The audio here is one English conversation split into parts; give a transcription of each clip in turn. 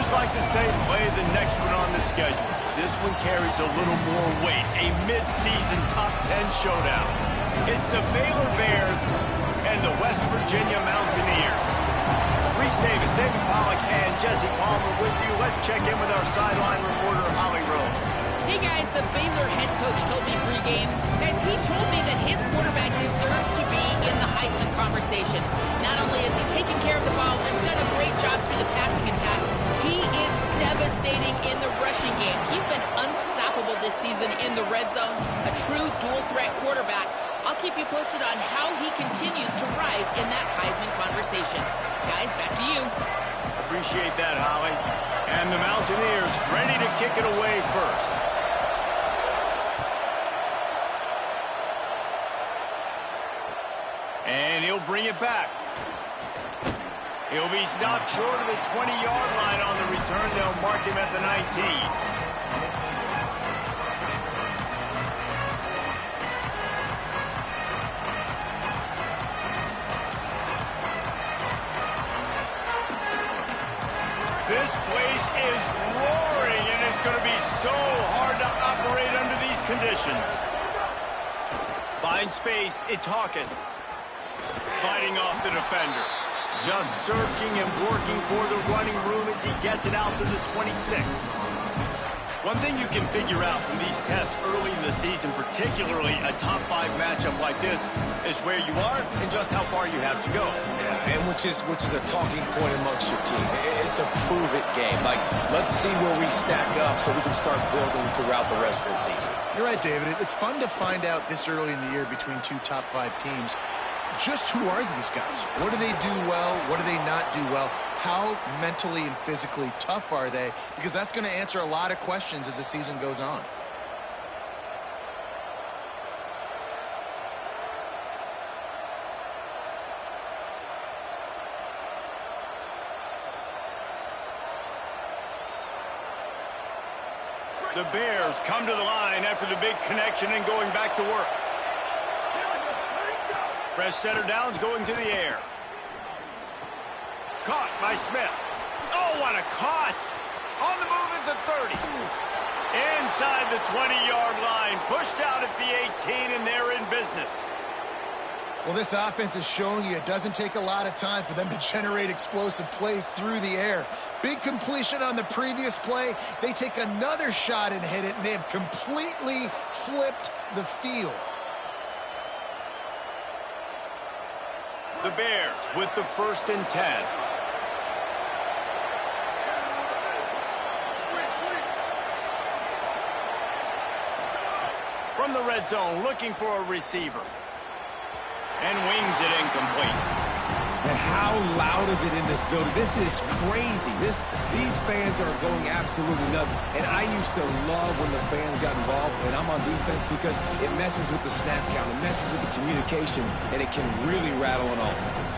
Coaches like to say play the next one on the schedule. This one carries a little more weight, a mid-season top 10 showdown. It's the Baylor Bears and the West Virginia Mountaineers. Reese Davis, David Pollack, and Jesse Palmer with you. Let's check in with our sideline reporter, Holly Rose. Hey guys, the Baylor head coach told me pregame. Guys, he told me that his quarterback deserves to be in the Heisman conversation. Not only has he taken care of the ball and done a great job through the passing attack, he is devastating in the rushing game. He's been unstoppable this season in the red zone, a true dual-threat quarterback. I'll keep you posted on how he continues to rise in that Heisman conversation. Guys, back to you. Appreciate that, Holly. And the Mountaineers ready to kick it away first. And he'll bring it back. He'll be stopped short of the 20-yard line on the return. They'll mark him at the 19. This place is roaring, and it's going to be so hard to operate under these conditions. Finds space, it's Hawkins. Fighting off the defender. Just searching and working for the running room as he gets it out to the 26. One thing you can figure out from these tests early in the season, particularly a top 5 matchup like this, is where you are and just how far you have to go. Yeah, and which is a talking point amongst your team. It's a prove-it game. Like, let's see where we stack up so we can start building throughout the rest of the season. You're right, David. It's fun to find out this early in the year between 2 top 5 teams. Just who are these guys? What do they do well? What do they not do well? How mentally and physically tough are they? Because that's going to answer a lot of questions as the season goes on. The Bears come to the line after the big connection and going back to work. Fresh setter downs going to the air. Caught by Smith. Oh, what a caught. On the move is the 30. Inside the 20-yard line. Pushed out at the 18, and they're in business. Well, this offense is showing you it doesn't take a lot of time for them to generate explosive plays through the air. Big completion on the previous play. They take another shot and hit it, and they have completely flipped the field. The Bears with the 1st and 10. From the red zone, looking for a receiver. And wings it incomplete. And how loud is it in this building? This is crazy. These fans are going absolutely nuts. And I used to love when the fans got involved, and I'm on defense because it messes with the snap count. It messes with the communication, and it can really rattle an offense.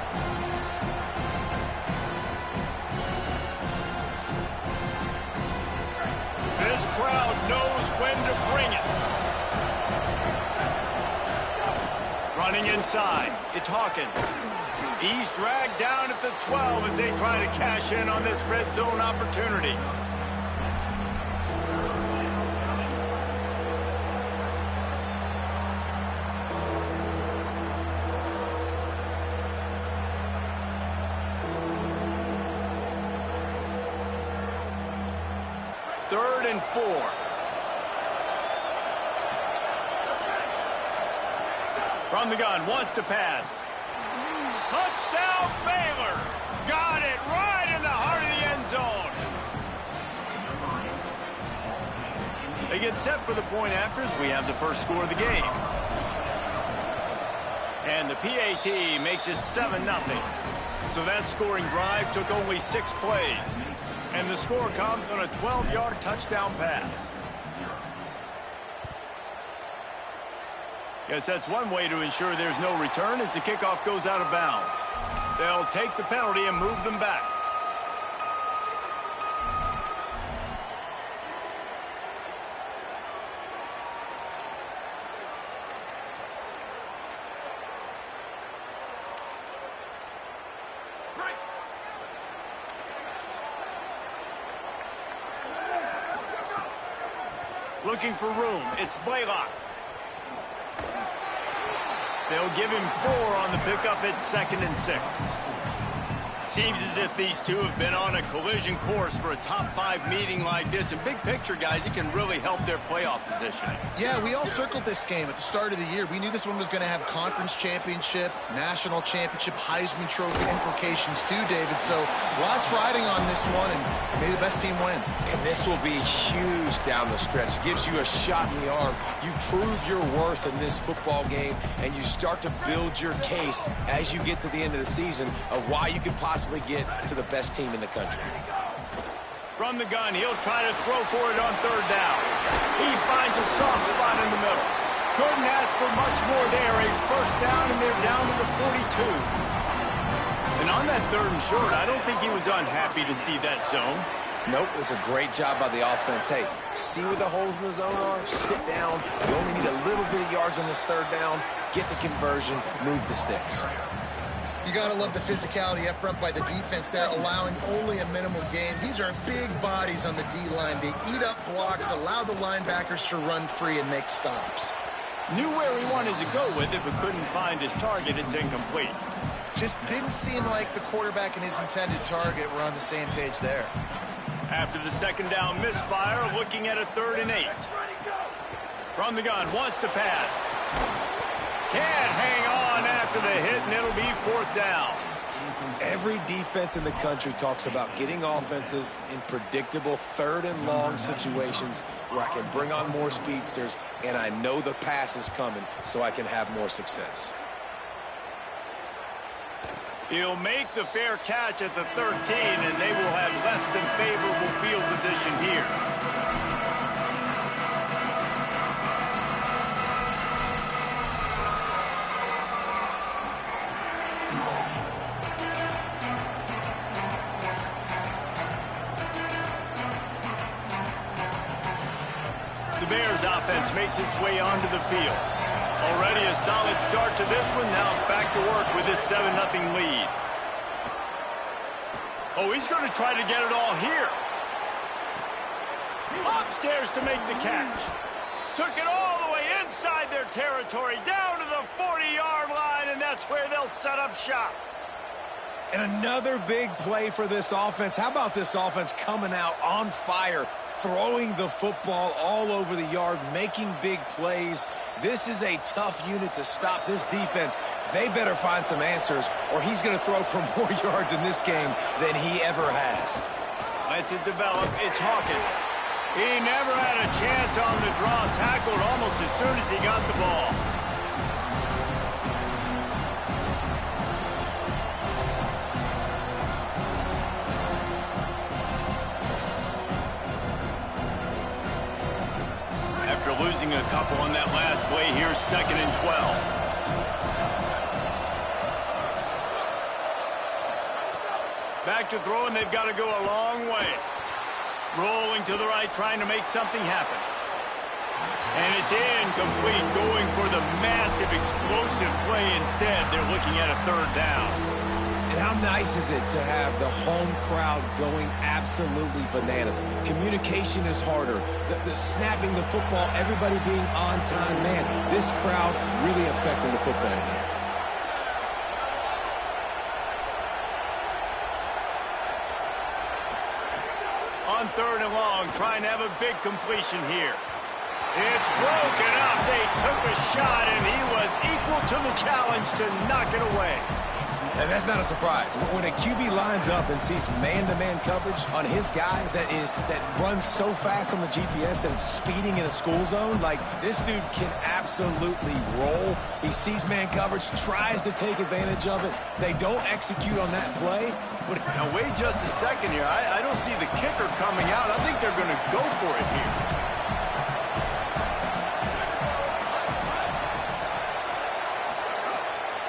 This crowd knows when to bring it. Running inside, it's Hawkins. He's dragged down at the 12 as they try to cash in on this red zone opportunity. Third and 4. From the gun, wants to pass. Touchdown, Baylor! Got it right in the heart of the end zone. They get set for the point after as we have the first score of the game. And the PAT makes it 7-0. So that scoring drive took only 6 plays. And the score comes on a 12-yard touchdown pass. Yes, that's one way to ensure there's no return as the kickoff goes out of bounds. They'll take the penalty and move them back. Looking for room. It's Blaylock. They'll give him 4 on the pickup at 2nd and 6. Seems as if these two have been on a collision course for a top-5 meeting like this. And big picture, guys, it can really help their playoff positioning. Yeah, we all circled this game at the start of the year. We knew this one was going to have conference championship, national championship, Heisman Trophy implications too, David. So lots riding on this one, and may the best team win. And this will be huge down the stretch. It gives you a shot in the arm. You prove your worth in this football game, and you start to build your case as you get to the end of the season of why you could possibly get to the best team in the country. From the gun, he'll try to throw for it on 3rd down. He finds a soft spot in the middle. Couldn't ask for much more there. A 1st down, and they're down to the 42. And on that 3rd and short, I don't think he was unhappy to see that zone. Nope, it was a great job by the offense. Hey, see where the holes in the zone are? Sit down. You only need a little bit of yards on this 3rd down. Get the conversion. Move the sticks. You got to love the physicality up front by the defense there, allowing only a minimum gain. These are big bodies on the D-line. They eat up blocks, allow the linebackers to run free and make stops. Knew where he wanted to go with it, but couldn't find his target. It's incomplete. Just didn't seem like the quarterback and his intended target were on the same page there. After the 2nd down misfire, looking at a 3rd and 8. From the gun, wants to pass. Can't hang on after the hit, and it'll be 4th down. Every defense in the country talks about getting offenses in predictable 3rd and long situations where I can bring on more speedsters, and I know the pass is coming, so I can have more success. He'll make the fair catch at the 13, and they will have less than favorable field position here. The Bears offense makes its way onto the field. Already a solid start to this one. Now back to work with this 7-0 lead. Oh, he's going to try to get it all here. Upstairs to make the catch. Took it all the way inside their territory, down to the 40-yard line, and that's where they'll set up shop. And another big play for this offense. How about this offense coming out on fire, throwing the football all over the yard, making big plays. This is a tough unit to stop this defense. They better find some answers, or he's going to throw for more yards in this game than he ever has. Lets it develop. It's Hawkins. He never had a chance on the draw. Tackled almost as soon as he got the ball. After losing a couple on that last play, here's 2nd and 12. Back to throw, and they've got to go a long way. Rolling to the right, trying to make something happen. And it's incomplete, going for the massive, explosive play instead. They're looking at a 3rd down. And how nice is it to have the home crowd going absolutely bananas? Communication is harder. The snapping the football, everybody being on time. Man, this crowd really affecting the football game. On 3rd and long, trying to have a big completion here. It's broken up. They took a shot, and he was equal to the challenge to knock it away. And that's not a surprise. When a QB lines up and sees man-to-man coverage on his guy that runs so fast on the GPS that it's speeding in a school zone, like this dude can absolutely roll. He sees man coverage, tries to take advantage of it. They don't execute on that play. But now wait just a second here. I don't see the kicker coming out. I think they're going to go for it here.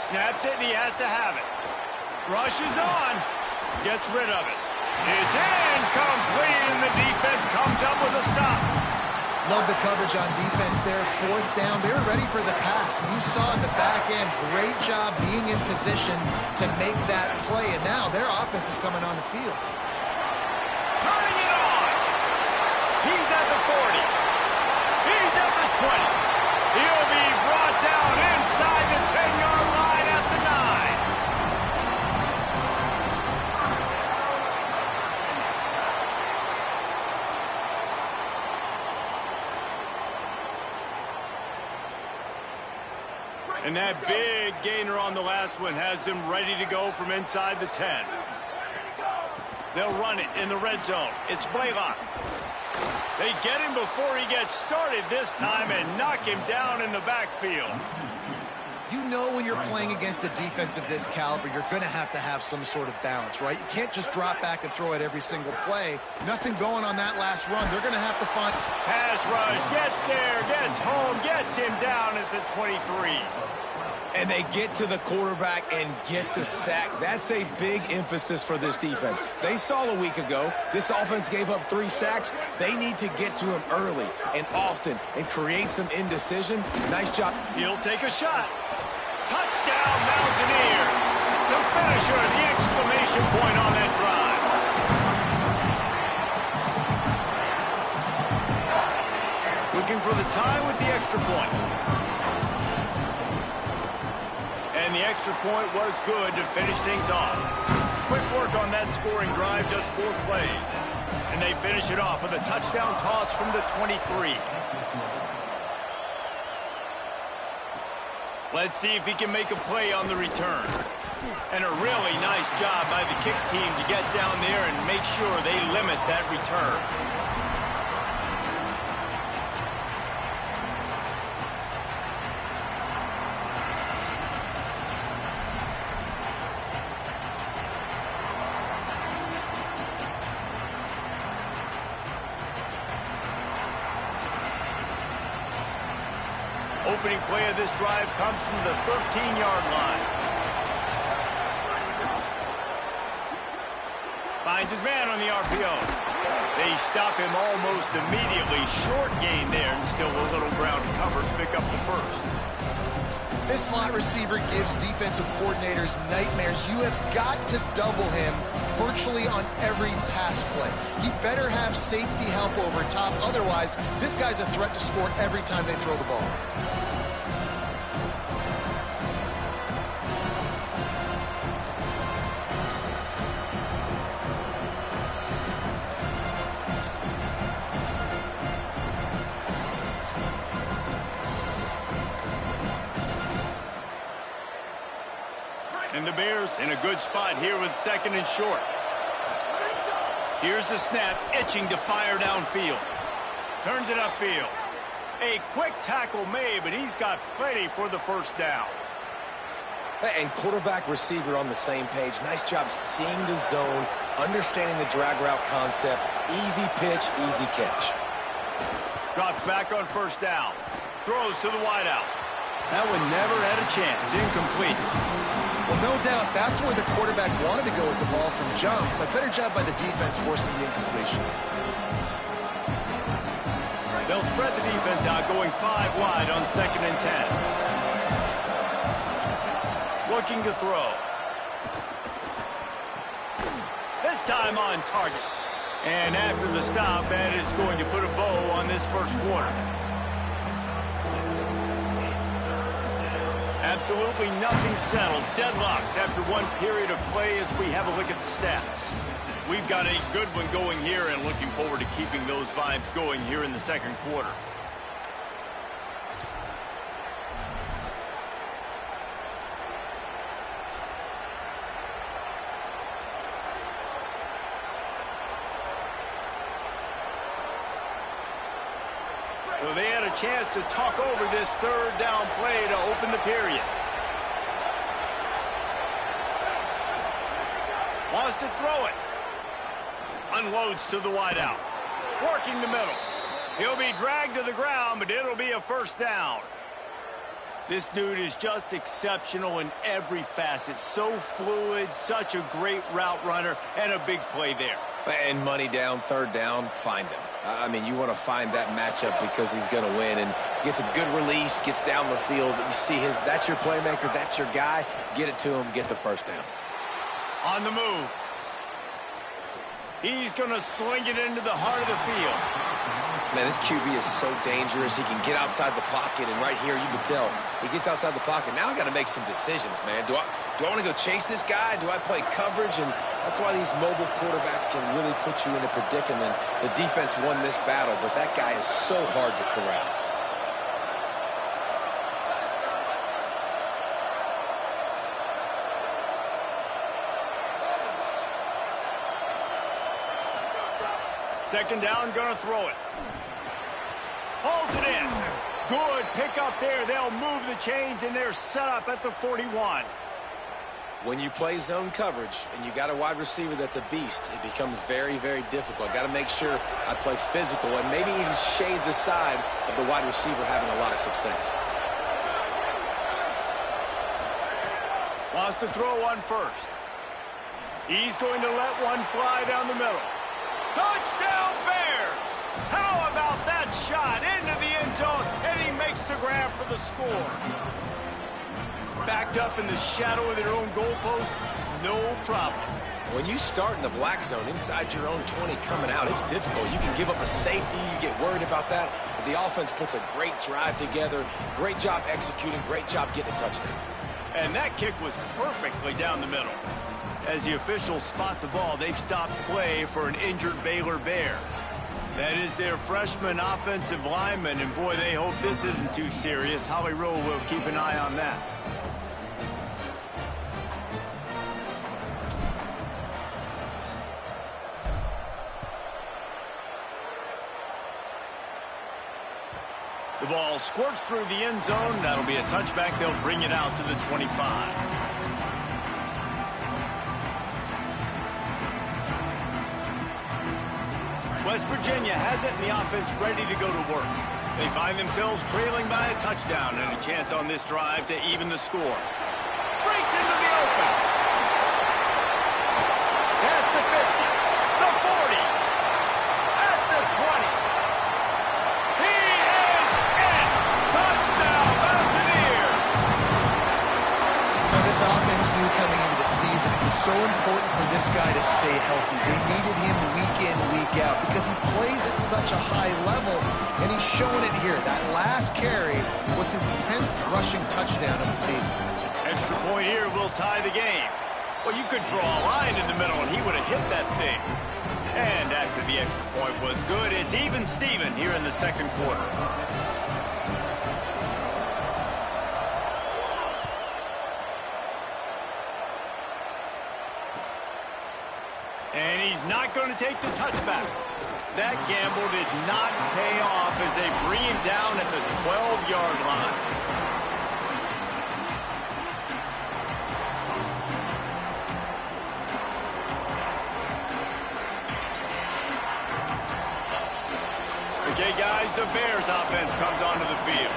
Snaps it, and he has to have it. Rushes on. Gets rid of it. It's incomplete, and the defense comes up with a stop. Love the coverage on defense there. 4th down. They were ready for the pass. You saw in the back end, great job being in position to make that play. And now their offense is coming on the field. Turning it on. He's at the 40. He'll be brought down inside the 10-yard line at the 9. And that big gainer on the last one has him ready to go from inside the 10. They'll run it in the red zone. It's Blaylock. They get him before he gets started this time and knock him down in the backfield. You know when you're playing against a defense of this caliber, you're going to have some sort of balance, right? You can't just drop back and throw it every single play. Nothing going on that last run. They're going to have to find... Pass rush, gets there, gets home, gets him down at the 23. And they get to the quarterback and get the sack. That's a big emphasis for this defense. They saw a week ago, this offense gave up 3 sacks. They need to get to him early and often and create some indecision. Nice job. He'll take a shot. Touchdown, Mountaineers. The finisher, the exclamation point on that drive. Looking for the tie with the extra point. And the extra point was good to finish things off. Quick work on that scoring drive, just 4 plays. And they finish it off with a touchdown toss from the 23. Let's see if he can make a play on the return. And a really nice job by the kick team to get down there and make sure they limit that return. Opening play of this drive comes from the 13-yard line. Finds his man on the RPO. They stop him almost immediately. Short gain there and still a little ground to cover to pick up the first. This slot receiver gives defensive coordinators nightmares. You have got to double him virtually on every pass play. He better have safety help over top. Otherwise, this guy's a threat to score every time they throw the ball. And the Bears in a good spot here with 2nd and short. Here's the snap, itching to fire downfield. Turns it upfield. A quick tackle made, but he's got plenty for the first down. And quarterback receiver on the same page. Nice job seeing the zone, understanding the drag route concept. Easy pitch, easy catch. Drops back on first down. Throws to the wideout. That one never had a chance. Incomplete. Well, no doubt that's where the quarterback wanted to go with the ball from jump, but better job by the defense forcing the incompletion. They'll spread the defense out, going 5 wide on 2nd and 10. Looking to throw. This time on target. And after the stop, that is going to put a bow on this first quarter. Absolutely nothing settled. Deadlocked after one period of play as we have a look at the stats. We've got a good one going here and looking forward to keeping those vibes going here in the second quarter. So they had a chance to talk over this 3rd down play to open the period. Wants to throw it. Unloads to the wideout. Working the middle. He'll be dragged to the ground, but it'll be a first down. This dude is just exceptional in every facet. So fluid, such a great route runner, and a big play there. And money down, 3rd down, find him. I mean, you want to find that matchup because he's going to win and gets a good release, gets down the field. You see that's your playmaker, that's your guy. Get it to him, get the first down. On the move. He's going to sling it into the heart of the field. Man, this QB is so dangerous. He can get outside the pocket, and right here you can tell he gets outside the pocket. Now I got to make some decisions, man. Do I want to go chase this guy? Do I play coverage? And that's why these mobile quarterbacks can really put you in a predicament. The defense won this battle, but that guy is so hard to corral. Second down, gonna throw it. Hauls it in. Good pick up there. They'll move the chains, and they're set up at the 41. When you play zone coverage and you got a wide receiver that's a beast, it becomes very, very difficult. Got to make sure I play physical and maybe even shade the side of the wide receiver having a lot of success. Wants to throw one first. He's going to let one fly down the middle. Touchdown, Bears! How about that shot into the end zone, and he makes the grab for the score. Backed up in the shadow of their own goalpost, no problem. When you start in the black zone inside your own 20 coming out, it's difficult. You can give up a safety, you get worried about that. But the offense puts a great drive together, great job executing, great job getting a touchdown. And that kick was perfectly down the middle. As the officials spot the ball, they've stopped play for an injured Baylor Bear. That is their freshman offensive lineman, and boy, they hope this isn't too serious. Howie Rowe will keep an eye on that. The ball squirts through the end zone. That'll be a touchback. They'll bring it out to the 25. West Virginia has it, and the offense ready to go to work. They find themselves trailing by a touchdown and a chance on this drive to even the score. Breaks into the open. Past the 50, the 40, at the 20. He is in. Touchdown, Mountaineers. Now, this offense knew coming into the season it was so important for this guy to stay healthy. They needed him week in, week out, because he plays at such a high level, and he's showing it here. That last carry was his 10th rushing touchdown of the season. Extra point here will tie the game. Well, you could draw a line in the middle, and he would have hit that thing. And after the extra point was good, it's even Steven here in the second quarter. And he's not going to take the touchback. That gamble did not pay off as they bring him down at the 12-yard line. Okay, guys, the Bears offense comes onto the field.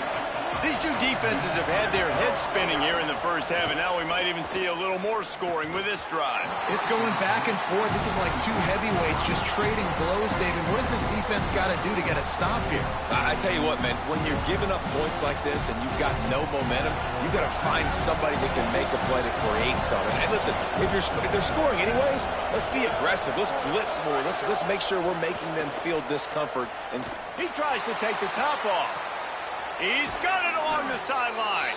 These two defenses have had their heads spinning here in the first half, and now we might even see a little more scoring with this drive. It's going back and forth. This is like two heavyweights just trading blows, David. What does this defense got to do to get a stop here? I tell you what, man, when you're giving up points like this and you've got no momentum, you got to find somebody that can make a play to create something. And listen, if they're scoring anyways, let's be aggressive. Let's blitz more. Let's make sure we're making them feel discomfort. And he tries to take the top off. He's got it along the sideline.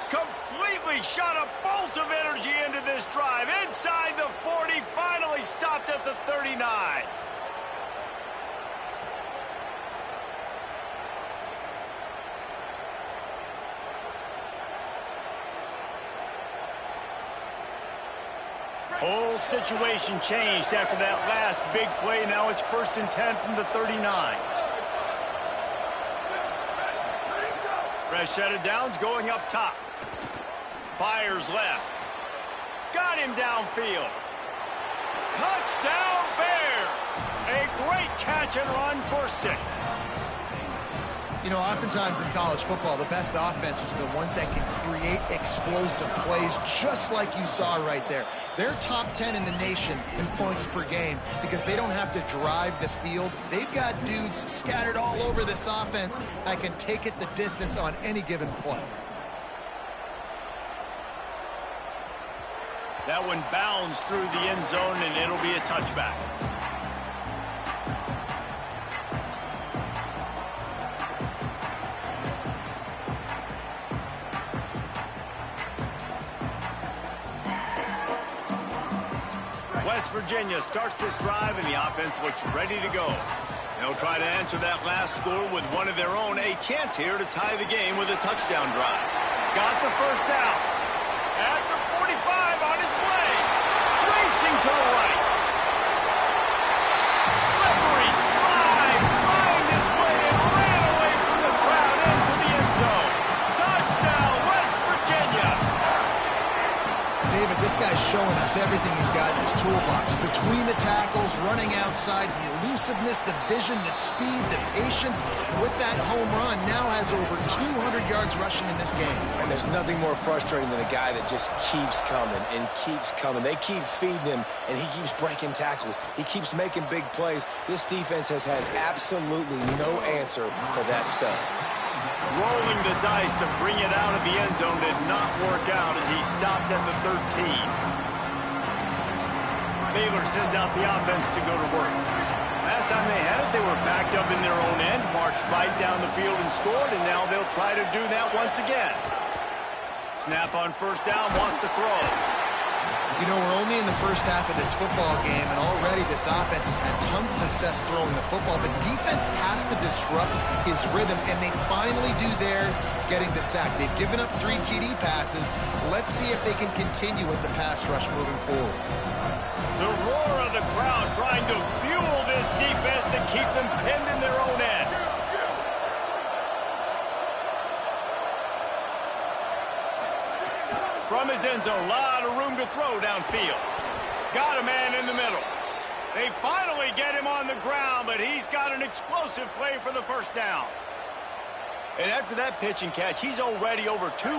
Completely shot a bolt of energy into this drive. Inside the 40, finally stopped at the 39. Whole situation changed after that last big play. Now it's 1st and 10 from the 39. Fresh set of downs going up top. Fires left. Got him downfield. Touchdown, Bears! A great catch and run for 6. You know, oftentimes in college football, the best offenses are the ones that can create explosive plays, just like you saw right there. They're top 10 in the nation in points per game because they don't have to drive the field. They've got dudes scattered all over this offense that can take it the distance on any given play. That one bounds through the end zone, and it'll be a touchback. West Virginia starts this drive, and the offense looks ready to go. They'll try to answer that last score with one of their own. A chance here to tie the game with a touchdown drive. Got the first down. At the 45 on its way. Racing to the right. Slippery slide. Find his way and ran away from the crowd into the end zone. Touchdown, West Virginia. David, this guy's showing us everything he's got in his toolbox. Between the tackles, running outside, the elusiveness, the vision, the speed, the patience. With that home run, now has over 200 yards rushing in this game. And there's nothing more frustrating than a guy that just keeps coming and keeps coming. They keep feeding him, and he keeps breaking tackles. He keeps making big plays. This defense has had absolutely no answer for that stud. Rolling the dice to bring it out of the end zone did not work out as he stopped at the 13. Baylor sends out the offense to go to work. Last time they had it, they were backed up in their own end, marched right down the field and scored, and now they'll try to do that once again. Snap on first down, wants to throw. You know, we're only in the first half of this football game, and already this offense has had tons of success throwing the football. The defense has to disrupt his rhythm, and they finally do there, getting the sack. They've given up 3 TD passes. Let's see if they can continue with the pass rush moving forward. The roar of the crowd trying to fuel this defense to keep them pinned in their own end. From his end zone, a lot of room to throw downfield. Got a man in the middle. They finally get him on the ground, but he's got an explosive play for the first down. And after that pitch and catch, he's already over 200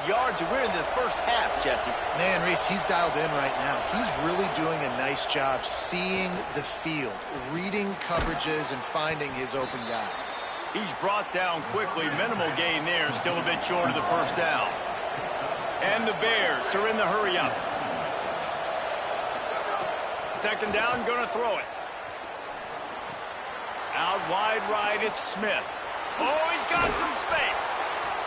yards, and we're in the first half, Jesse. Man, Reese, he's dialed in right now. He's really doing a nice job seeing the field, reading coverages, and finding his open guy. He's brought down quickly. Minimal gain there, still a bit short of the first down. And the Bears are in the hurry-up. Second down, going to throw it. Out wide right, it's Smith. Oh, he's got some space.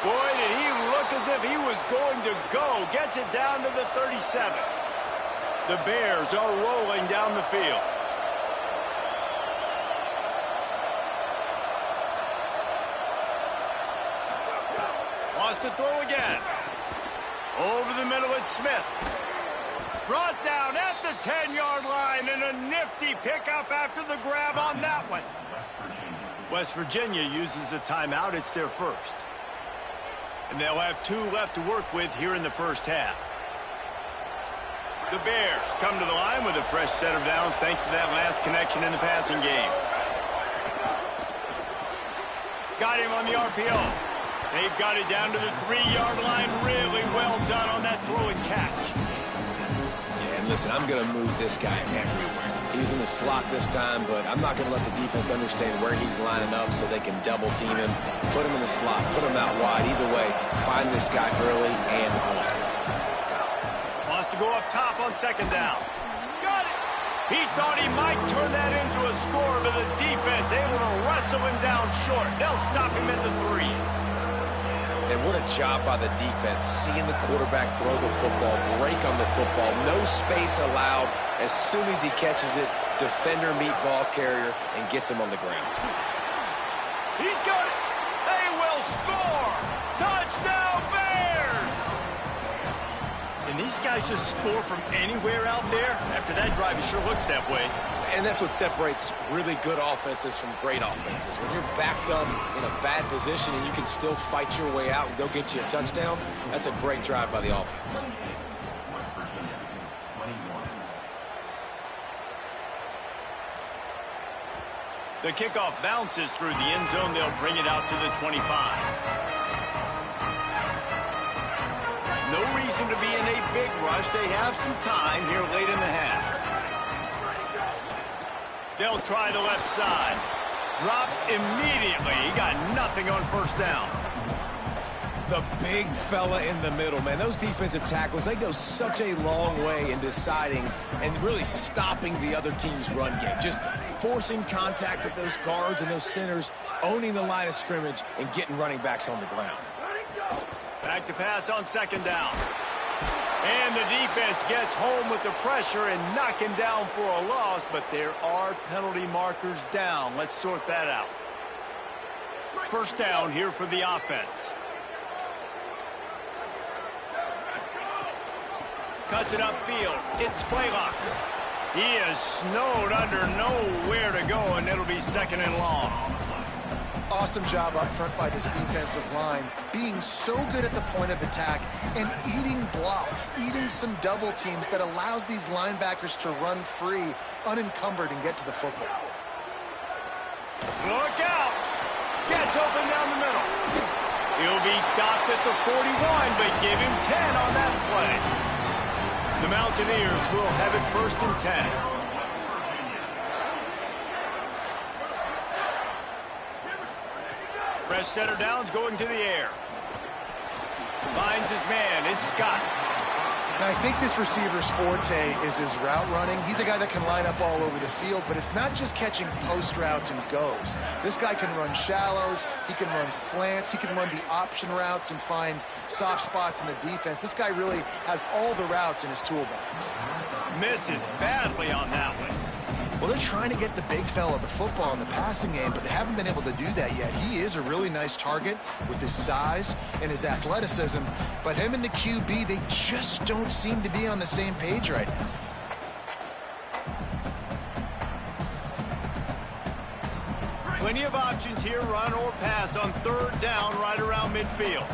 Boy, did he look as if he was going to go. Gets it down to the 37. The Bears are rolling down the field. Wants to throw again. Over the middle, it's Smith. Brought down at the 10-yard line, and a nifty pickup after the grab on that one. West Virginia uses a timeout. It's their first. And they'll have 2 left to work with here in the first half. The Bears come to the line with a fresh set of downs thanks to that last connection in the passing game. Got him on the RPO. They've got it down to the 3-yard line. Really well done on that throw and catch. Yeah, and listen, I'm going to move this guy everywhere. He's in the slot this time, but I'm not going to let the defense understand where he's lining up so they can double team him, put him in the slot, put him out wide. Either way, find this guy early and often. Wants to go up top on second down. Got it. He thought he might turn that into a score, but the defense able to wrestle him down short. They'll stop him at the 3. And what a job by the defense, seeing the quarterback throw the football, break on the football, no space allowed. As soon as he catches it, defender meet ball carrier and gets him on the ground. He's got it. They will score. Touchdown, Bears. And these guys just score from anywhere out there? After that drive, it sure looks that way. And that's what separates really good offenses from great offenses. When you're backed up in a bad position and you can still fight your way out and go get you a touchdown, that's a great drive by the offense. The kickoff bounces through the end zone. They'll bring it out to the 25. No reason to be in a big rush. They have some time here late in the half. They'll try the left side. Dropped immediately. He got nothing on first down. The big fella in the middle, man. Those defensive tackles, they go such a long way in deciding and really stopping the other team's run game. Just forcing contact with those guards and those centers, owning the line of scrimmage, and getting running backs on the ground. Back to pass on second down. And the defense gets home with the pressure and knocking down for a loss, but there are penalty markers down. Let's sort that out. First down here for the offense. Cuts it upfield. It's Blaylock. He is snowed under, nowhere to go, and it'll be second and long. Awesome job up front by this defensive line, being so good at the point of attack and eating blocks, eating some double teams that allows these linebackers to run free, unencumbered, and get to the football. Look out! Gets open down the middle. He'll be stopped at the 41, but give him 10 on that play. The Mountaineers will have it first and 10. Fresh center downs going to the air. Finds his man. It's Scott. And I think this receiver's forte is his route running. He's a guy that can line up all over the field, but it's not just catching post routes and goes. This guy can run shallows. He can run slants. He can run the option routes and find soft spots in the defense. This guy really has all the routes in his toolbox. Misses badly on that one. Well, they're trying to get the big fella the football in the passing game, but they haven't been able to do that yet. He is a really nice target with his size and his athleticism, but him and the QB, they just don't seem to be on the same page right now. Plenty of options here, run or pass on third down right around midfield.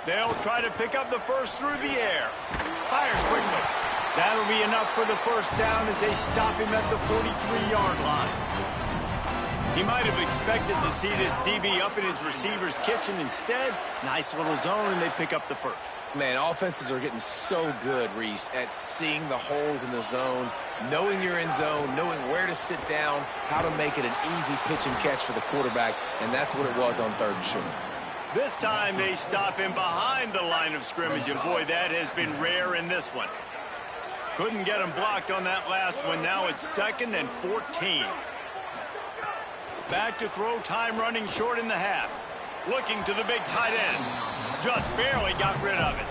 They'll try to pick up the first through the air. Fires quickly. That'll be enough for the first down as they stop him at the 43-yard line. He might have expected to see this DB up in his receiver's kitchen. Instead, nice little zone, and they pick up the first. Man, offenses are getting so good, Reese, at seeing the holes in the zone, knowing you're in zone, knowing where to sit down, how to make it an easy pitch and catch for the quarterback, and that's what it was on third and short. This time they stop him behind the line of scrimmage, and boy, that has been rare in this one. Couldn't get him blocked on that last one. Now it's 2nd and 14. Back to throw, time running short in the half. Looking to the big tight end. Just barely got rid of it.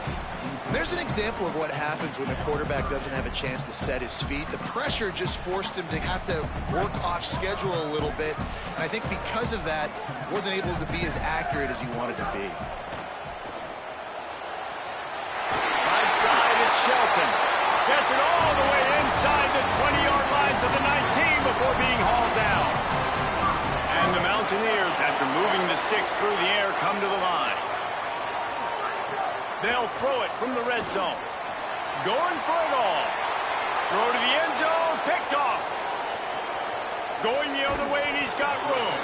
There's an example of what happens when the quarterback doesn't have a chance to set his feet. The pressure just forced him to have to work off schedule a little bit. And I think because of that, wasn't able to be as accurate as he wanted to be. Right side, it's Shelton. Gets it all the way inside the 20-yard line to the 19 before being hauled down. And the Mountaineers, after moving the sticks through the air, come to the line. They'll throw it from the red zone. Going for it all. Throw to the end zone. Picked off. Going the other way, and he's got room.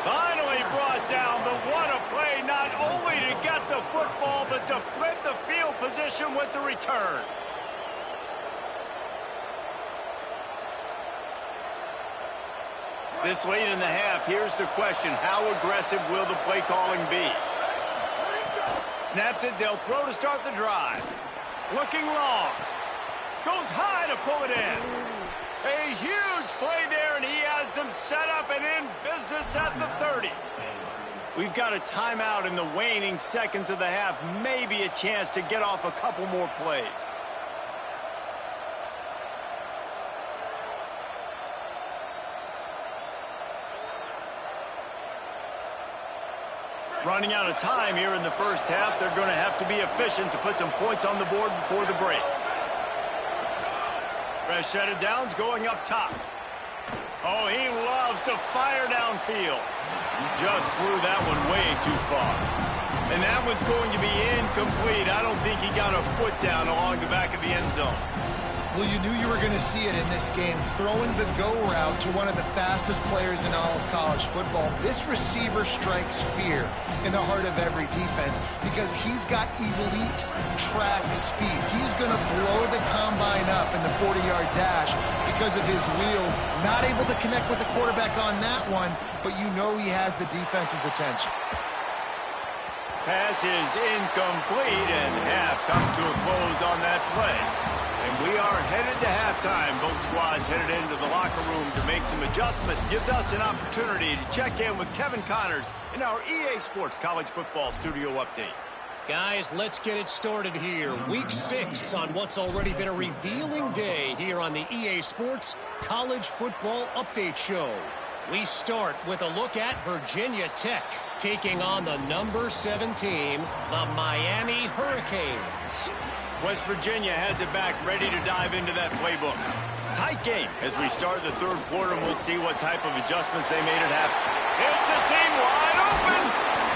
Finally brought down, but what a play, not only to get the football, but to flip the field position with the return. This late in the half, here's the question. How aggressive will the play calling be? Snaps it, they'll throw to start the drive. Looking long. Goes high to pull it in. A huge play there, and he has them set up and in business at the 30. We've got a timeout in the waning seconds of the half. Maybe a chance to get off a couple more plays. Running out of time here in the first half. They're going to have to be efficient to put some points on the board before the break. Fresh set of downs going up top. Oh, he loves to fire downfield. Just threw that one way too far. And that one's going to be incomplete. I don't think he got a foot down along the back of the end zone. Well, you knew you were going to see it in this game, throwing the go route to one of the fastest players in all of college football. This receiver strikes fear in the heart of every defense because he's got elite track speed. He's going to blow the combine up in the 40-yard dash because of his wheels. Not able to connect with the quarterback on that one, but you know he has the defense's attention. Pass is incomplete, and half comes to a close on that play. And we are headed to halftime. Both squads headed into the locker room to make some adjustments. Gives us an opportunity to check in with Kevin Connors in our EA Sports College Football Studio Update. Guys, let's get it started here. Week 6 on what's already been a revealing day here on the EA Sports College Football Update Show. We start with a look at Virginia Tech taking on the number 7 team, the Miami Hurricanes. West Virginia has it back, ready to dive into that playbook. Tight game as we start the third quarter, and we'll see what type of adjustments they made at half. It's a seam wide open!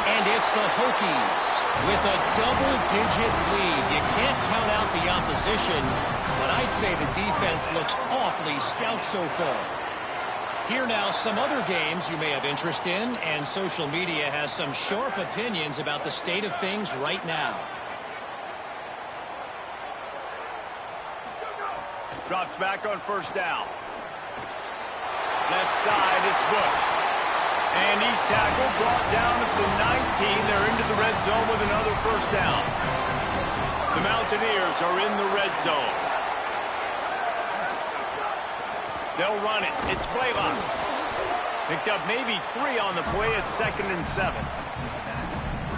And it's the Hokies with a double-digit lead. You can't count out the opposition, but I'd say the defense looks awfully stout so far. Here now, some other games you may have interest in, and social media has some sharp opinions about the state of things right now. Drops back on first down. Left side is Bush. And he's tackled, brought down at the 19. They're into the red zone with another first down. The Mountaineers are in the red zone. They'll run it. It's Blaylock. Picked up maybe 3 on the play at 2nd and 7.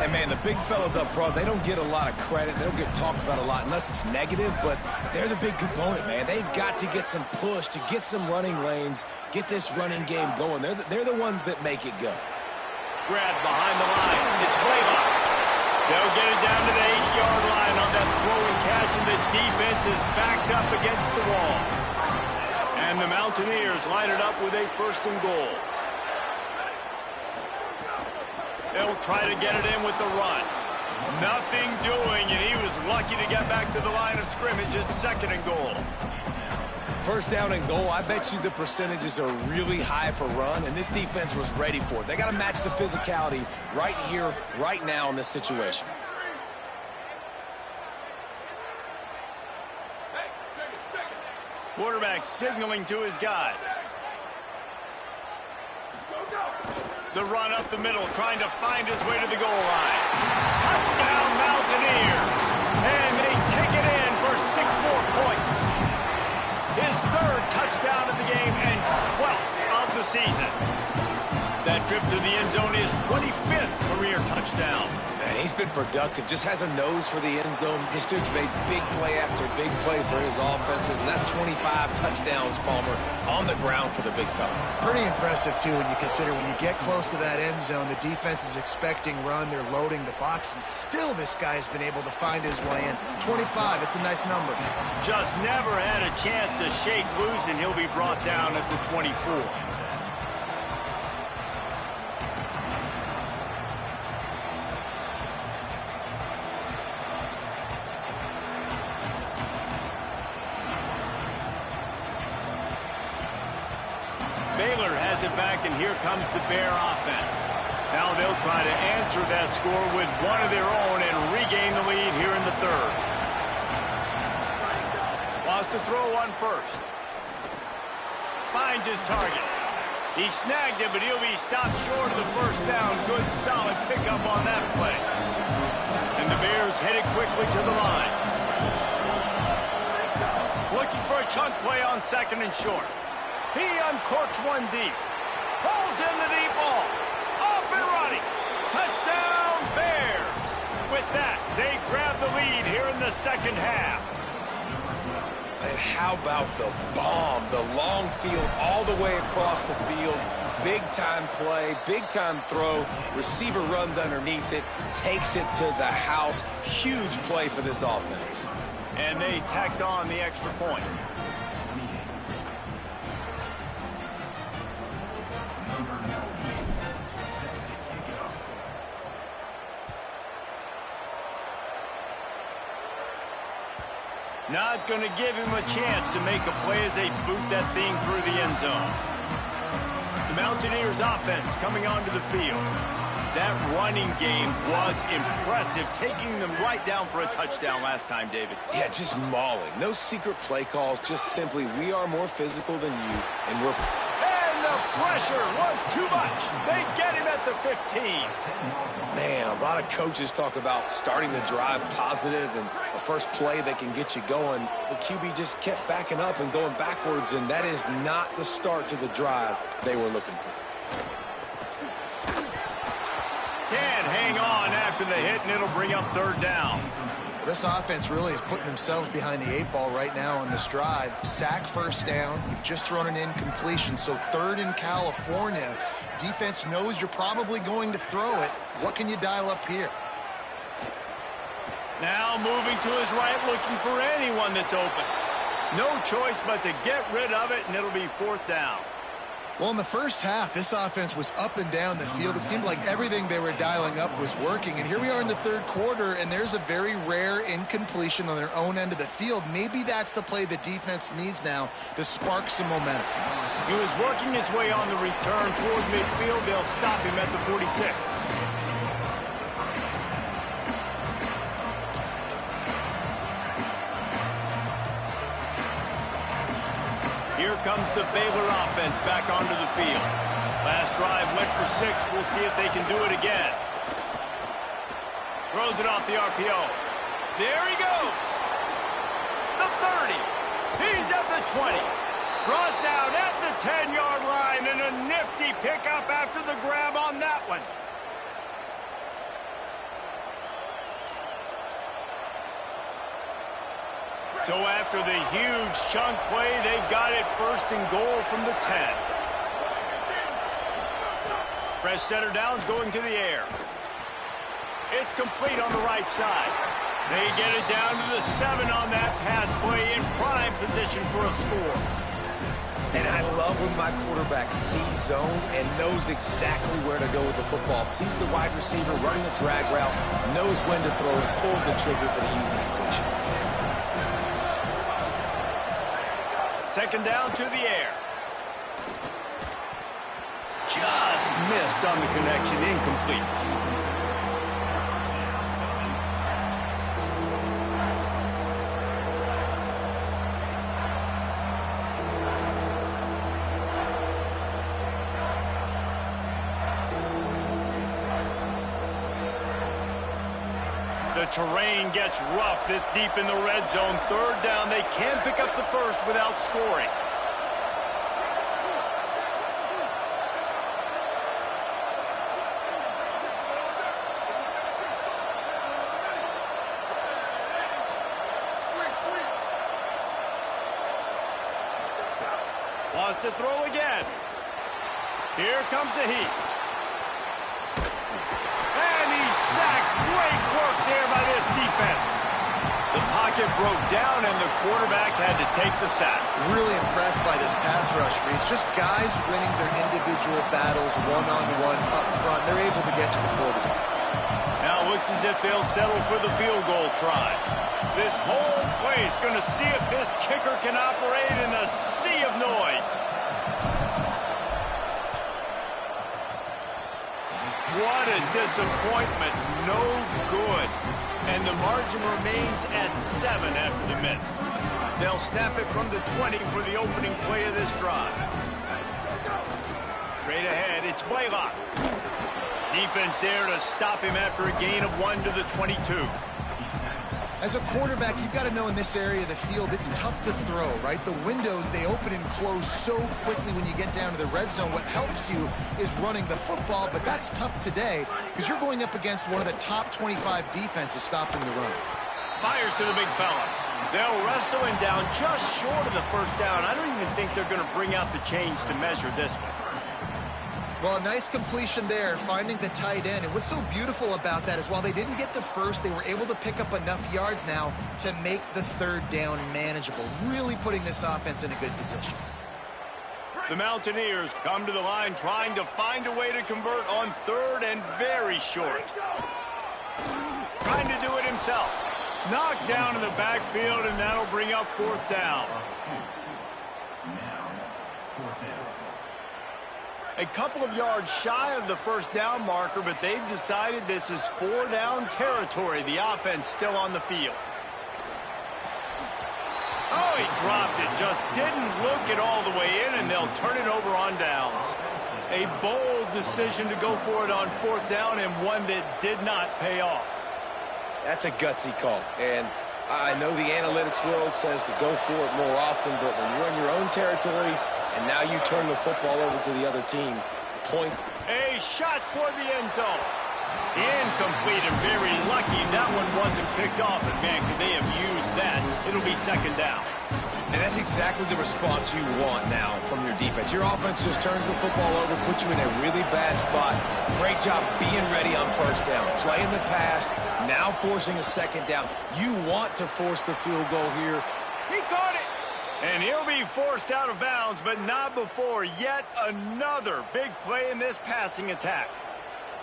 And, man, the big fellas up front, they don't get a lot of credit. They don't get talked about a lot unless it's negative, but they're the big component, man. They've got to get some push, to get some running lanes, get this running game going. They're the ones that make it go. Grab behind the line. It's Blaylock. They'll get it down to the 8-yard line on that throw and catch, and the defense is backed up against the wall. And the Mountaineers line it up with a 1st and goal. They'll try to get it in with the run. Nothing doing, and he was lucky to get back to the line of scrimmage. It's 2nd and goal. First down and goal, I bet you the percentages are really high for run, and this defense was ready for it. They got to match the physicality right here, right now in this situation. Quarterback signaling to his guys. The run up the middle, trying to find his way to the goal line. Touchdown, Mountaineers. And they take it in for 6 more points. His 3rd touchdown of the game and 12th of the season. That trip to the end zone is 25th career touchdown. Man, he's been productive, just has a nose for the end zone. This dude's made big play after big play for his offenses, and that's 25 touchdowns, Palmer, on the ground for the big fella. Pretty impressive, too, when you consider when you get close to that end zone, the defense is expecting run, they're loading the box, and still this guy has been able to find his way in. 25, it's a nice number. Just never had a chance to shake loose, and he'll be brought down at the 24. Baylor has it back, and here comes the Bear offense. Now they'll try to answer that score with one of their own and regain the lead here in the 3rd. Wants to throw on first. Finds his target. He snagged it, but he'll be stopped short of the first down. Good, solid pickup on that play. And the Bears headed quickly to the line. Looking for a chunk play on 2nd and short. He uncorks one deep. Pulls in the deep ball. Off and running. Touchdown, Bears. With that, they grab the lead here in the 2nd half. And how about the bomb? The long field all the way across the field. Big-time play, big-time throw. Receiver runs underneath it, takes it to the house. Huge play for this offense. And they tacked on the extra point. Not going to give him a chance to make a play as they boot that thing through the end zone. The Mountaineers offense coming onto the field. That running game was impressive, taking them right down for a touchdown last time, David. Yeah, just mauling. No secret play calls, just simply we are more physical than you, and we're... And the pressure was too much. They get him at the 15. Man, a lot of coaches talk about starting the drive positive and the first play that can get you going. The QB just kept backing up and going backwards, and that is not the start to the drive they were looking for. Can't hang on after the hit, and it'll bring up third down. This offense really is putting themselves behind the 8 ball right now on this drive. Sack first down. You've just thrown an incompletion, so third in California. Defense knows you're probably going to throw it. What can you dial up here? Now moving to his right, looking for anyone that's open. No choice but to get rid of it, and it'll be fourth down. Well, in the first half, this offense was up and down the field. It seemed like everything they were dialing up was working. And here we are in the third quarter, and there's a very rare incompletion on their own end of the field. Maybe that's the play the defense needs now to spark some momentum. He was working his way on the return toward midfield. They'll stop him at the 46. Here comes the Baylor offense back onto the field. Last drive went for 6. We'll see if they can do it again. Throws it off the RPO. There he goes. The 30. He's at the 20. Brought down at the 10-yard line, and a nifty pickup after the grab on that one. So after the huge chunk play, they've got it first and goal from the 10. Fresh center downs going to the air. It's complete on the right side. They get it down to the 7 on that pass play in prime position for a score. And I love when my quarterback sees zone and knows exactly where to go with the football. Sees the wide receiver running the drag route, knows when to throw it, pulls the trigger for the easy completion. Second down to the air. Just missed on the connection, incomplete. The terrain gets rough this deep in the red zone. Third down, they can pick up the first without scoring. Wants to throw again. Here comes the heat. And he's sacked. Great work there by this defense. The pocket broke down, and the quarterback had to take the sack. Really impressed by this pass rush, Reese. Just guys winning their individual battles one-on-one up front. They're able to get to the quarterback. Now it looks as if they'll settle for the field goal try. This whole place going to see if this kicker can operate in the sea of noise. What a disappointment. No good. And the margin remains at 7 after the miss. They'll snap it from the 20 for the opening play of this drive. Straight ahead, it's Blaylock. Defense there to stop him after a gain of 1 to the 22. As a quarterback, you've got to know in this area of the field, it's tough to throw, right? The windows, they open and close so quickly when you get down to the red zone. What helps you is running the football, but that's tough today because you're going up against one of the top 25 defenses stopping the run. Fires to the big fella. They'll wrestle him down just short of the first down. I don't even think they're going to bring out the chains to measure this one. Well, a nice completion there, finding the tight end. And what's so beautiful about that is while they didn't get the first, they were able to pick up enough yards now to make the third down manageable, really putting this offense in a good position. The Mountaineers come to the line trying to find a way to convert on third and very short. Trying to do it himself. Knocked down in the backfield, and that'll bring up fourth down. A couple of yards shy of the first down marker, but they've decided this is 4-down territory. The offense still on the field. Oh, Oh, he dropped it. Just didn't look it all the way in, and they'll turn it over on downs. A bold decision to go for it on 4th down, and one that did not pay off. That's a gutsy call, and I know the analytics world says to go for it more often, but when you're in your own territory and now you turn the football over to the other team, point. A shot toward the end zone. Incomplete, and very lucky that one wasn't picked off. And, man, could they have used that? It'll be 2nd down. And that's exactly the response you want now from your defense. Your offense just turns the football over, puts you in a really bad spot. Great job being ready on 1st down. Playing the pass, now forcing a 2nd down. You want to force the field goal here. He caught it. And he'll be forced out of bounds, but not before yet another big play in this passing attack.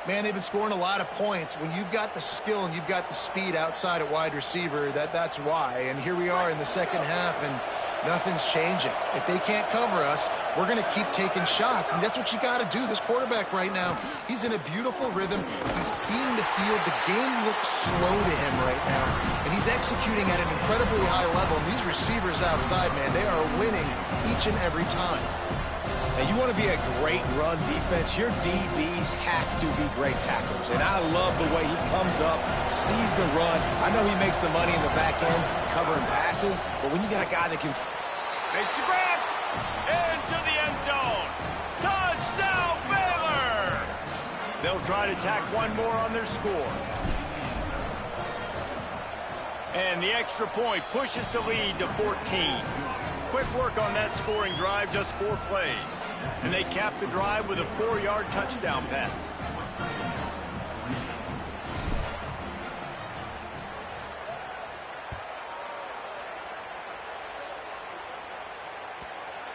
Man, they've been scoring a lot of points. When you've got the skill and you've got the speed outside at wide receiver, that's why. And here we are in the 2nd half, and nothing's changing. If they can't cover us, we're going to keep taking shots, and that's what you got to do. This quarterback right now, he's in a beautiful rhythm. He's seeing the field. The game looks slow to him right now, and he's executing at an incredibly high level. And these receivers outside, man, they are winning each and every time. And you want to be a great run defense, your DBs have to be great tacklers. And I love the way he comes up, sees the run. I know he makes the money in the back end covering passes, but when you got a guy that can... Makes the grab. Into the end zone. Touchdown, Baylor! They'll try to tack one more on their score. And the extra point pushes the lead to 14. Quick work on that scoring drive, just 4 plays. And they cap the drive with a 4-yard touchdown pass.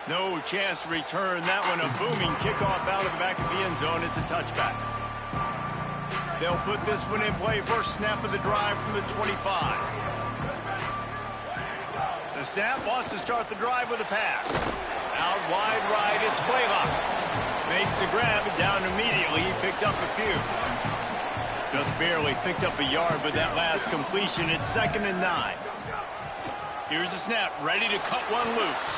No chance to return that one. A booming kickoff out of the back of the end zone. It's a touchback. They'll put this one in play. First snap of the drive from the 25. The snap wants to start the drive with a pass. Out wide right, it's Blaylock. Makes the grab, down immediately. He picks up a few. Just barely picked up a yard with that last completion. It's 2nd and 9. Here's the snap, ready to cut one loose.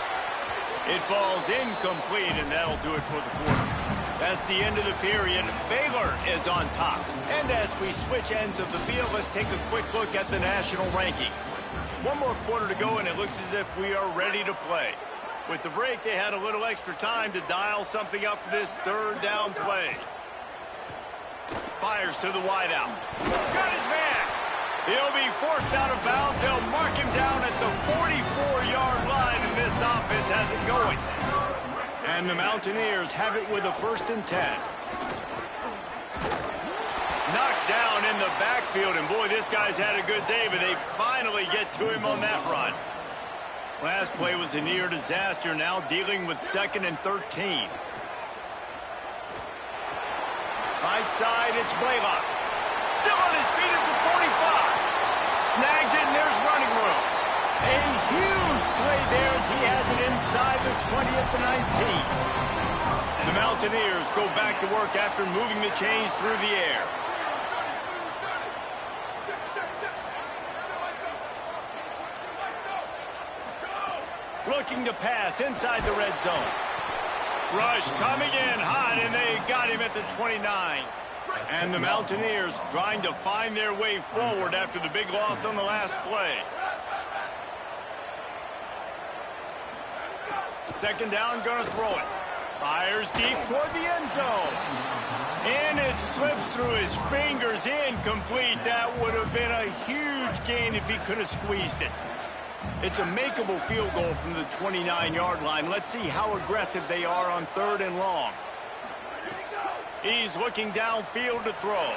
It falls incomplete, and that'll do it for the quarter. That's the end of the period. Baylor is on top. And as we switch ends of the field, let's take a quick look at the national rankings. One more quarter to go, and it looks as if we are ready to play. With the break, they had a little extra time to dial something up for this 3rd down play. Fires to the wideout. Got his man. He'll be forced out of bounds. They'll mark him down at the 44-yard line, and this offense has it going. And the Mountaineers have it with a 1st and 10. Knocked down in the backfield, and boy, this guy's had a good day, but they finally get to him on that run. Last play was a near disaster, now dealing with 2nd and 13. Right side, it's Blaylock. Still on his feet at the 45. Snags it, and there's running room. A huge play there as he has it inside the 20 at the 19. The Mountaineers go back to work after moving the chains through the air. Looking to pass inside the red zone. Rush coming in hot, and they got him at the 29. And the Mountaineers trying to find their way forward after the big loss on the last play. 2nd down, gonna throw it. Fires deep toward the end zone. And it slips through his fingers, incomplete. That would have been a huge gain if he could have squeezed it. It's a makeable field goal from the 29-yard line. Let's see how aggressive they are on 3rd and long. He's looking downfield to throw.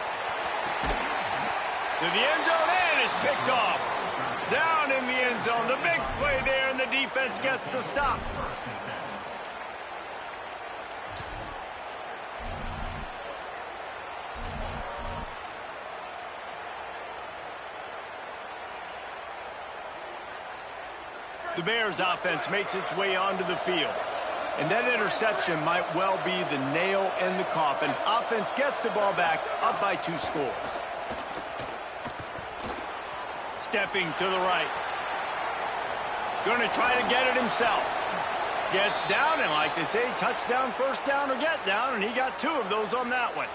To the end zone, and it's picked off. Down in the end zone. The big play there, and the defense gets the stop. The Bears offense makes its way onto the field. And that interception might well be the nail in the coffin. Offense gets the ball back, up by 2 scores. Stepping to the right. Going to try to get it himself. Gets down, and like they say, touchdown, first down, or get down, and he got 2 of those on that one.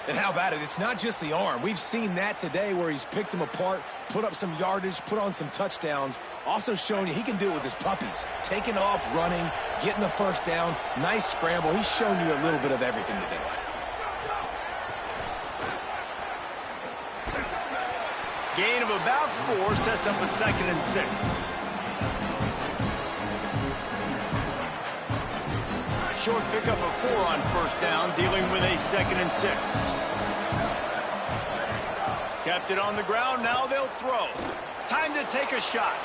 And how about it? It's not just the arm. We've seen that today where he's picked them apart, put up some yardage, put on some touchdowns. Also showing you he can do it with his puppies. Taking off, running, getting the first down. Nice scramble. He's shown you a little bit of everything today. Gain of about 4 sets up a 2nd and 6. Short pickup of 4 on first down, dealing with a 2nd and 6. Kept it on the ground, now they'll throw. Time to take a shot.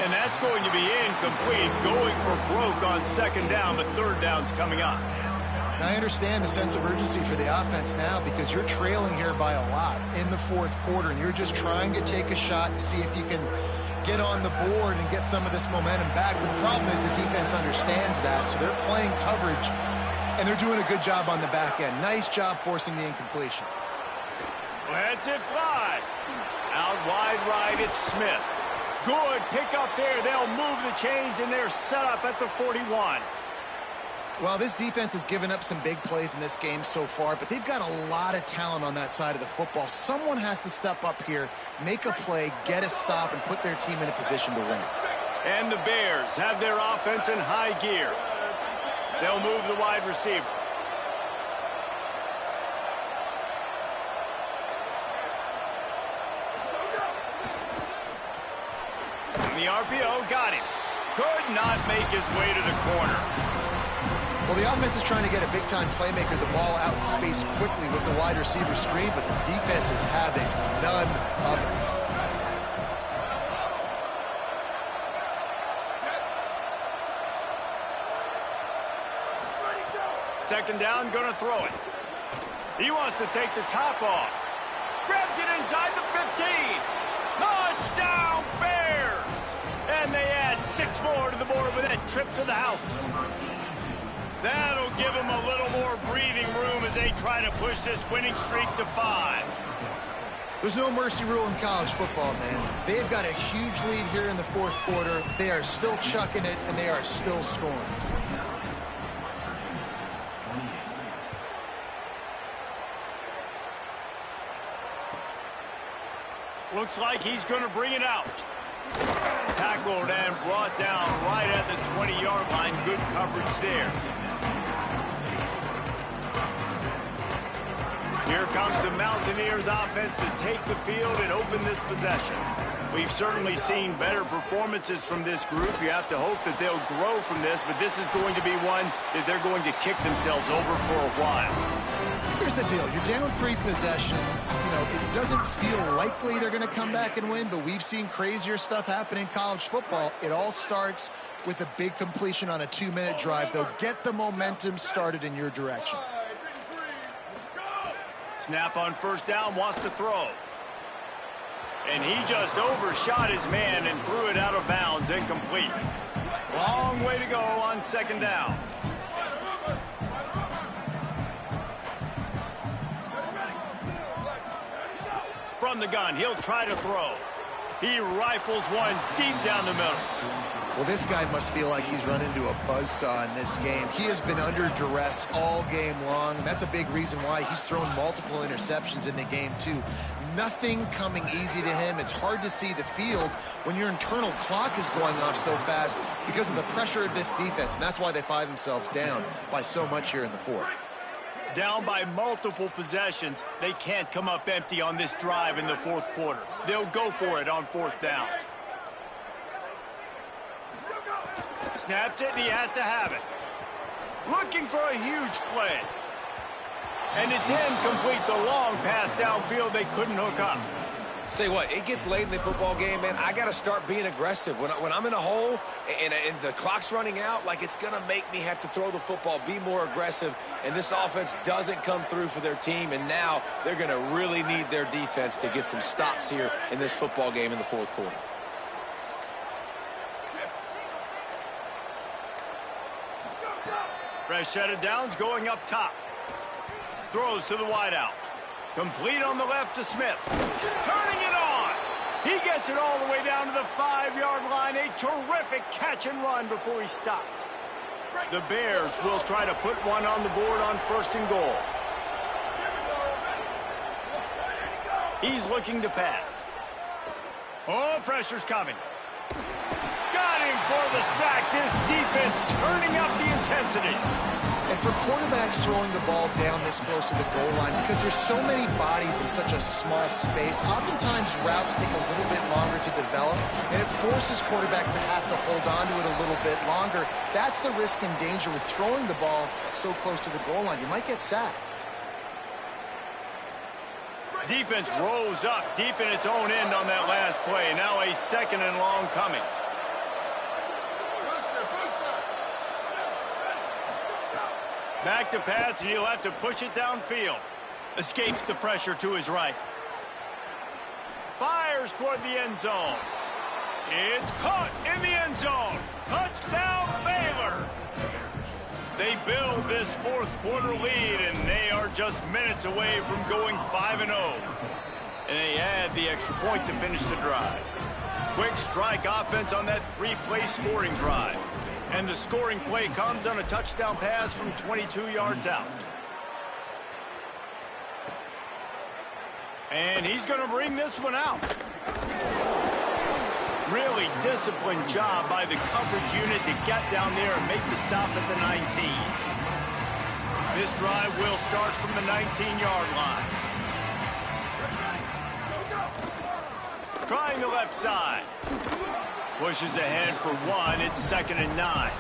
And that's going to be incomplete, going for broke on 2nd down, but 3rd down's coming up. Now, I understand the sense of urgency for the offense now because you're trailing here by a lot in the 4th quarter, and you're just trying to take a shot to see if you can get on the board and get some of this momentum back. But the problem is the defense understands that, so they're playing coverage, and they're doing a good job on the back end. Nice job forcing the incompletion. Lets it fly. Out wide right, it's Smith. Good pick up there. They'll move the chains, and they're set up at the 41. Well, this defense has given up some big plays in this game so far, but they've got a lot of talent on that side of the football. Someone has to step up here, make a play, get a stop, and put their team in a position to win. And the Bears have their offense in high gear. They'll move the wide receiver. And the RPO got him. Could not make his way to the corner. Well, the offense is trying to get a big-time playmaker the ball out in space quickly with the wide receiver screen, but the defense is having none of it. Second down, going to throw it. He wants to take the top off. Grabs it inside the 15. Touchdown, Bears! And they add 6 more to the board with that trip to the house. That'll give them a little more breathing room as they try to push this winning streak to 5. There's no mercy rule in college football, man. They've got a huge lead here in the 4th quarter. They are still chucking it, and they are still scoring. Looks like he's going to bring it out. Tackled and brought down right at the 20-yard line. Good coverage there. Here comes the Mountaineers offense to take the field and open this possession. We've certainly seen better performances from this group. You have to hope that they'll grow from this, but this is going to be one that they're going to kick themselves over for a while. Here's the deal. You're down 3 possessions. You know, it doesn't feel likely they're going to come back and win, but we've seen crazier stuff happen in college football. It all starts with a big completion on a 2-minute drive. They'll get the momentum started in your direction. Snap on first down, wants to throw. And he just overshot his man and threw it out of bounds, incomplete. Long way to go on 2nd down. From the gun, he'll try to throw. He rifles one deep down the middle. Well, this guy must feel like he's run into a buzzsaw in this game. He has been under duress all game long, and that's a big reason why he's thrown multiple interceptions in the game, too. Nothing coming easy to him. It's hard to see the field when your internal clock is going off so fast because of the pressure of this defense, and that's why they find themselves down by so much here in the 4th. Down by multiple possessions, they can't come up empty on this drive in the 4th quarter. They'll go for it on 4th down. Snapped it, and he has to have it. Looking for a huge play. And it's incomplete. The long pass downfield, they couldn't hook up. Tell you what, it gets late in the football game, man. I got to start being aggressive. When I'm in a hole and the clock's running out, like, it's going to make me have to throw the football, be more aggressive, and this offense doesn't come through for their team, and now they're going to really need their defense to get some stops here in this football game in the 4th quarter. Fresh set of downs going up top. Throws to the wideout. Complete on the left to Smith. Turning it on. He gets it all the way down to the 5-yard line. A terrific catch and run before he stopped. The Bears will try to put one on the board on 1st and goal. He's looking to pass. Oh, pressure's coming. Got him for the sack. This defense turning up the intensity. And for quarterbacks throwing the ball down this close to the goal line, because there's so many bodies in such a small space, oftentimes routes take a little bit longer to develop, and it forces quarterbacks to have to hold on to it a little bit longer. That's the risk and danger with throwing the ball so close to the goal line. You might get sacked. Defense rose up deep in its own end on that last play. Now a 2nd and long coming. Back to pass, and he'll have to push it downfield. Escapes the pressure to his right. Fires toward the end zone. It's caught in the end zone. Touchdown, Baylor. They build this 4th quarter lead, and they are just minutes away from going 5-0. And they add the extra point to finish the drive. Quick strike offense on that 3-play scoring drive. And the scoring play comes on a touchdown pass from 22 yards out. And he's going to bring this one out. Really disciplined job by the coverage unit to get down there and make the stop at the 19. This drive will start from the 19-yard line. Trying the left side. Pushes ahead for 1. It's 2nd and 9.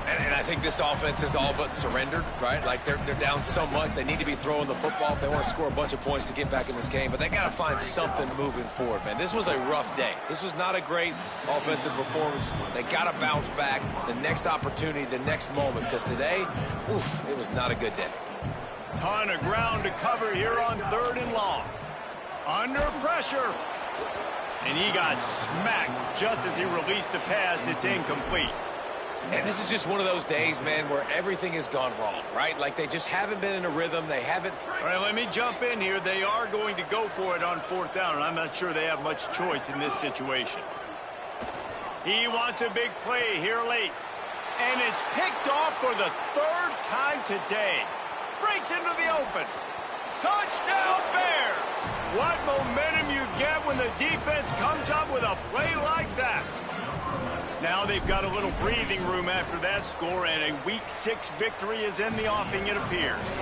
And I think this offense is all but surrendered, right? Like they're down so much. They need to be throwing the football if they want to score a bunch of points to get back in this game. But they got to find something moving forward, man. This was a rough day. This was not a great offensive performance. They got to bounce back the next opportunity, the next moment. Because today, oof, it was not a good day. Ton of ground to cover here on 3rd and long. Under pressure. And he got smacked just as he released the pass. It's incomplete. And this is just one of those days, man, where everything has gone wrong, right? Like they just haven't been in a rhythm. They haven't. All right, let me jump in here. They are going to go for it on 4th down, and I'm not sure they have much choice in this situation. He wants a big play here late. And it's picked off for the 3rd time today. Breaks into the open. Touchdown, Bears! What momentum you get when the defense comes up with a play like that. Now they've got a little breathing room after that score, and a Week 6 victory is in the offing, it appears.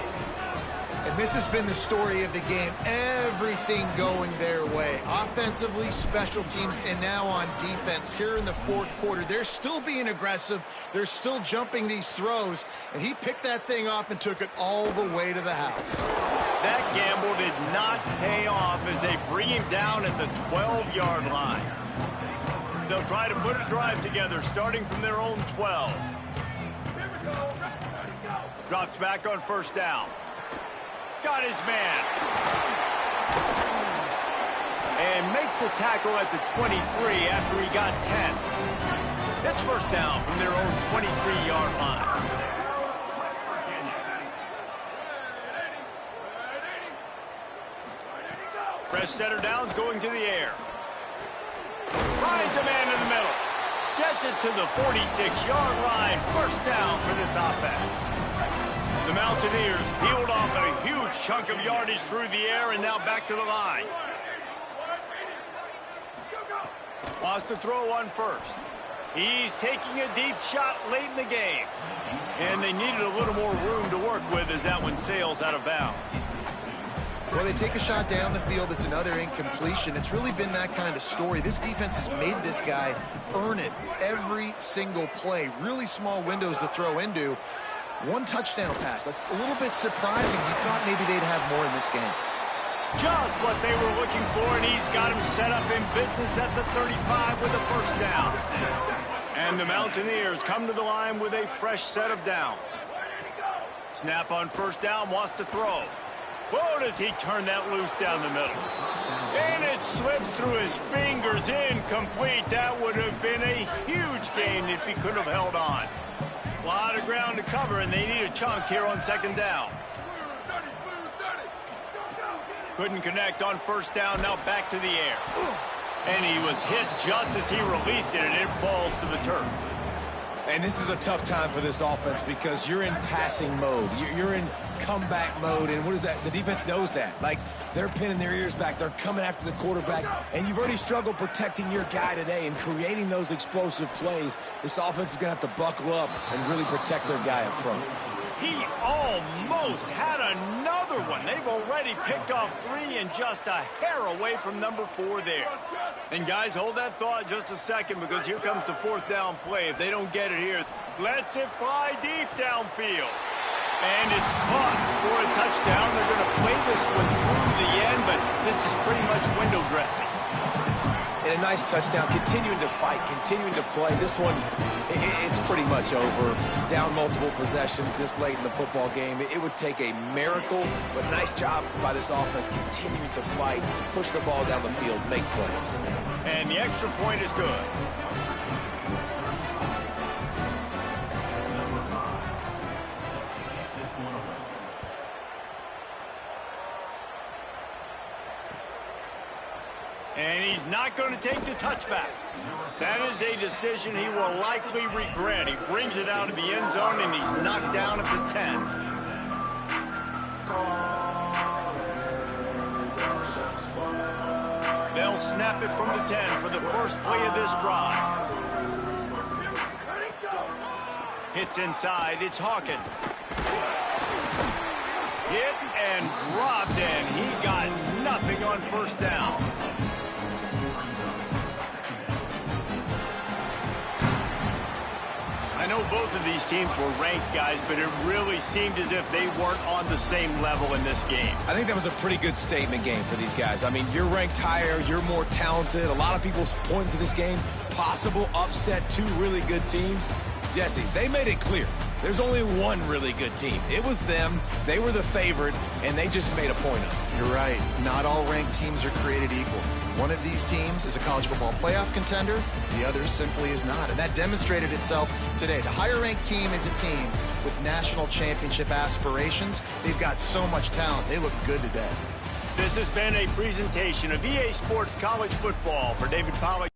And this has been the story of the game. Everything going their way. Offensively, special teams, and now on defense. Here in the 4th quarter, they're still being aggressive. They're still jumping these throws. And he picked that thing off and took it all the way to the house. That gamble did not pay off as they bring him down at the 12-yard line. They'll try to put a drive together, starting from their own 12. Drops back on 1st down. Got his man. And makes the tackle at the 23 after he got 10. It's 1st down from their own 23-yard line. Fresh setter downs going to the air. Finds a man in the middle. Gets it to the 46-yard line. 1st down for this offense. The Mountaineers peeled off a huge chunk of yardage through the air and now back to the line. Wants to throw on 1st. He's taking a deep shot late in the game. And they needed a little more room to work with as that one sails out of bounds. Well, they take a shot down the field. It's another incompletion. It's really been that kind of story. This defense has made this guy earn it every single play. Really small windows to throw into. 1 touchdown pass. That's a little bit surprising. You thought maybe they'd have more in this game. Just what they were looking for, and he's got him set up in business at the 35 with a 1st down. And the Mountaineers come to the line with a fresh set of downs. Snap on 1st down, wants to throw. Whoa, does he turn that loose down the middle. And it slips through his fingers, incomplete. That would have been a huge gain if he could have held on. A lot of ground to cover, and they need a chunk here on 2nd down. Couldn't connect on first down, now back to the air. And he was hit just as he released it, and it falls to the turf. And this is a tough time for this offense because you're in passing mode. You're in comeback mode, and what is that? The defense knows that. Like, they're pinning their ears back. They're coming after the quarterback, and you've already struggled protecting your guy today and creating those explosive plays. This offense is going to have to buckle up and really protect their guy up front. He almost had another one. They've already picked off 3 and just a hair away from number 4 there. And guys, hold that thought just a second because here comes the 4th down play. If they don't get it here, lets it fly deep downfield. And it's caught for a touchdown. They're going to play this one through the end, but this is pretty much window dressing. And a nice touchdown, continuing to fight, continuing to play. This one, it's pretty much over. Down multiple possessions this late in the football game. It would take a miracle, but nice job by this offense continuing to fight, push the ball down the field, make plays. And the extra point is good. And he's not going to take the touchback. That is a decision he will likely regret. He brings it out of the end zone, and he's knocked down at the 10. They'll snap it from the 10 for the first play of this drive. Hits inside. It's Hawkins. Hit and dropped, and he got nothing on first down. I know both of these teams were ranked, guys, but it really seemed as if they weren't on the same level in this game. I think that was a pretty good statement game for these guys. I mean, you're ranked higher, you're more talented. A lot of people point to this game, possible upset, 2 really good teams. Jesse, they made it clear. There's only one really good team. It was them. They were the favorite, and they just made a point of it. You're right. Not all ranked teams are created equal. One of these teams is a college football playoff contender. The other simply is not. And that demonstrated itself today. The higher-ranked team is a team with national championship aspirations. They've got so much talent. They look good today. This has been a presentation of EA Sports College Football. For David Pollack.